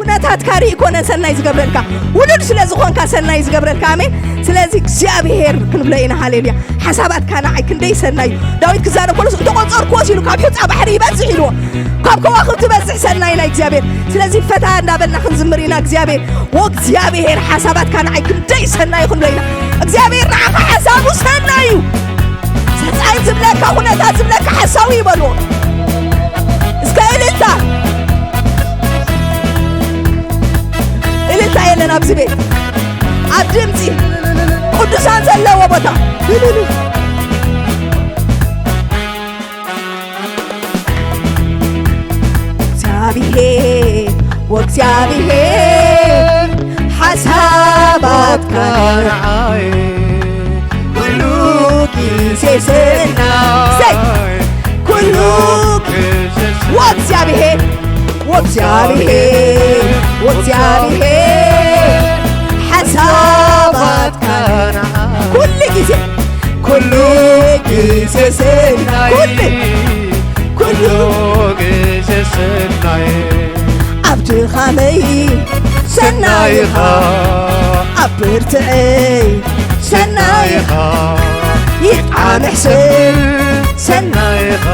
كناتات كاري كون سناي زغبرلكا ولد سلاز كونكا سناي زغبرلكا امين سلازي እግዚአብሔር ክንብለይና ሃሌሉያ حسابات كان عي كندي سناي داويد كزارب كلس تقصر كوسيلو كاب يصع بحر يبزح يلو كاب كواخب تبزح سناي نا እግዚአብሔር سلازي فتا እንዳበልና ክንዝምሪና እግዚአብሔር ወእግዚአብሔር حسابات كان عي كندي سناي ክንብለይና እግዚአብሔር ንዓኻ حسابو سناي سناي ዝብለካ ኩነታት ዝብለካ حساوي ይበሉ እስከእልታ إلتا يلنا بزبيت عبدمتي قدسان زلا وبطا እግዚአብሔር ወእግዚአብሔር حسابات كان عاي كله كيسنا كله وእግዚአብሔር وእግዚአብሔር حسابات كان كل ጊዜ ሰናይ كل ጊዜ ሰናይ ኣብቲ ኸመይ ሰናይኻ ኣብ ብርትዐይ ሰናይኻ ይጥዓምሕ ሰብ ሰናይኻ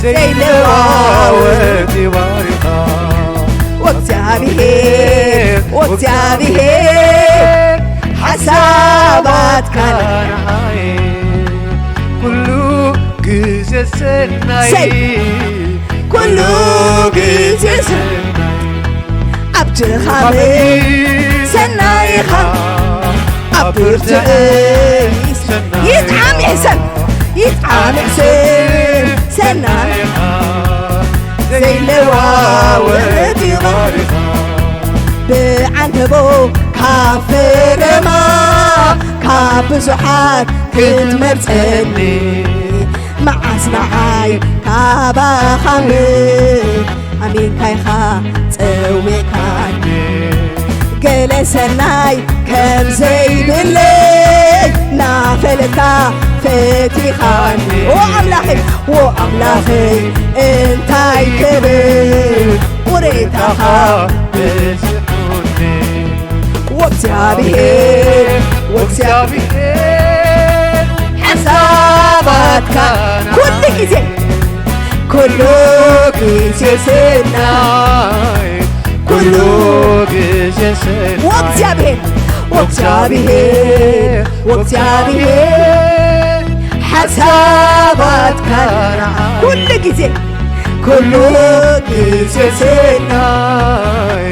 ዘይለዋወጥ ይባርኻ وእግዚአብሔር حسابات كان عاي كل ጊዜ ሰናይ كل ጊዜ ሰናይ ኣብቲ ኸመይ ሰናይኻ ኣብ ብርትዐይ ይጥዓምሕ ሰብ ሰናይኻ ዘይለዋወጥ ይባርኻ ብዓንተቦ ካብ ፍረማ ካብ ብዙሓት ክትመርፀኒ መዓስናዓይ ካባኻ ኣሜንካ ኢኻ ፀዊዕካኒ ገለ ሰናይ ከም ዘይብለይ ናፈልካ ፈቲኻኒ ወኣምላኸይ እንታይ ክብል ውሬታኻ وእግዚአብሔር حسابات كان كل ጊዜ ሰናይ كل ጊዜ ሰናይ وእግዚአብሔር حسابات كان كل ጊዜ ሰናይ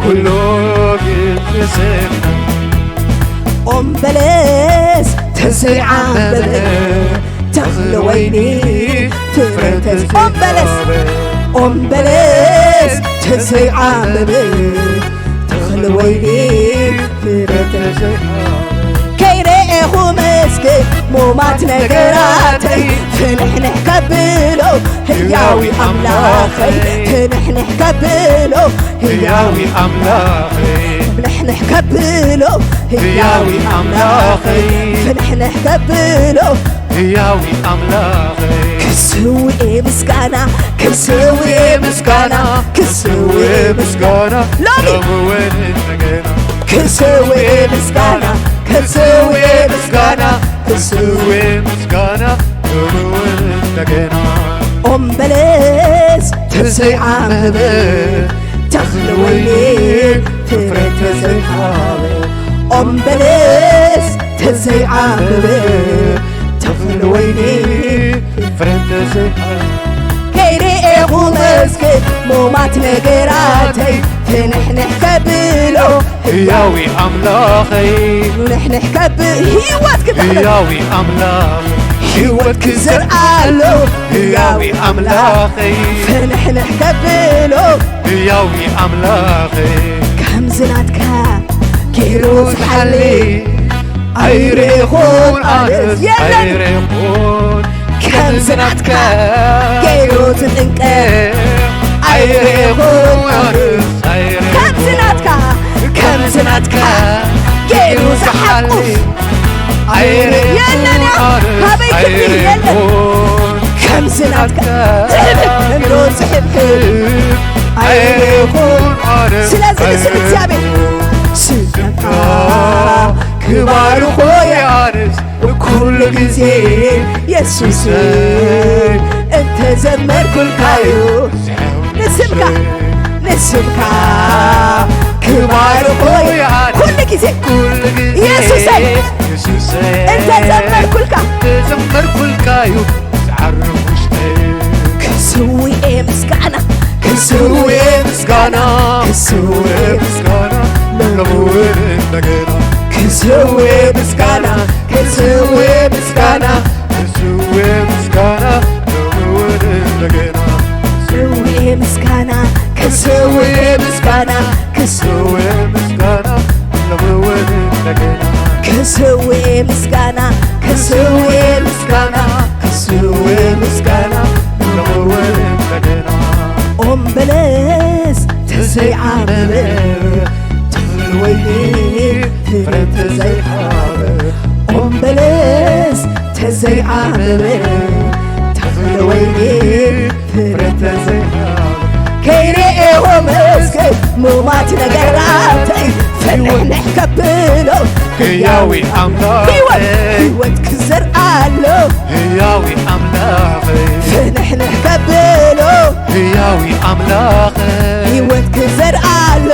كل ጊዜ ሰናይ ኦም በለስ ተዘይዓበበ ተኽሊ ወይኒ ፍረተስ ኦም በለስ ተዘይዓበበ ተኽሊ ወይኒ ፍረተስ ከይረአኹ መስክር ሙማት ነገራተይ ትንሕንሕ ከብሎ ህያዊ ኣምላኸይ ትንሕንሕ ከብሎ ህያዊ ኣምላኸይ نحنح كبلو هياوي أملاخي فنحنح كبلو هياوي أملاخي كسوي مسكانا كسوي مسكانا لوين نجينا كسوي مسكانا لوين نجينا بلس تزيعمب تخلي ويني فرت زيحاب بلس تزيعمب تخلي ويني فرت زيحاب كيري اغو مسكت مومات نقراتي تنحنح كبلو هياوي أملاخي نحنح كبلو هياوي أملاخي هيوت كزر قالو هياوي أملاخي فنحنح كبلو هياوي أملاخي كم زناتكا كيروز حلي عيريخون أرز عيريخون كم زناتكا كيروز الانكا عيريخون أرز كم زناتكا كيروز حلي يلا حبيبتي يلا كم سنة تحب نروح تحب عيريخون ስለዚህ ስም እግዚአብሔር ስጠቃ ክባር ሆያንስ ኩሉ ጊዜ ኢየሱስን እንተ ዘመርኩልካዩ ንስምካ ክባር ሆያንስ ኩሉ ጊዜ ኢየሱስን እንተ ዘመርኩልካዩ ዝዓርፍ ውሽጠይ ክስውኤ ምስጋና ለምውር እንደገና ክስዌ ምስጋና ለምውር እንደገና ክስዌ ምስጋና ለምውር እንደገና ክስዌ ምስጋና ለምውር እንደገና ኦም በለስ ተዘይዓበበ ወይኔ ፍረት ዘይሃበ ኦም በለስ ተዘይዓበበ ተኽለ ወይኔ ፍረት ዘይሃበ ከይሬኤዎ መስገን ሙማት ነገራተይ ፍንሕንሕ ከብሎ ሕያዊ ኣምላኽ ሕይወት ክዘርአሎ ሕያዊ ኣምላኽ ፍንሕንሕ ከብሎ ሕያዊ ኣምላኽ ሕይወት ክዘርአሎ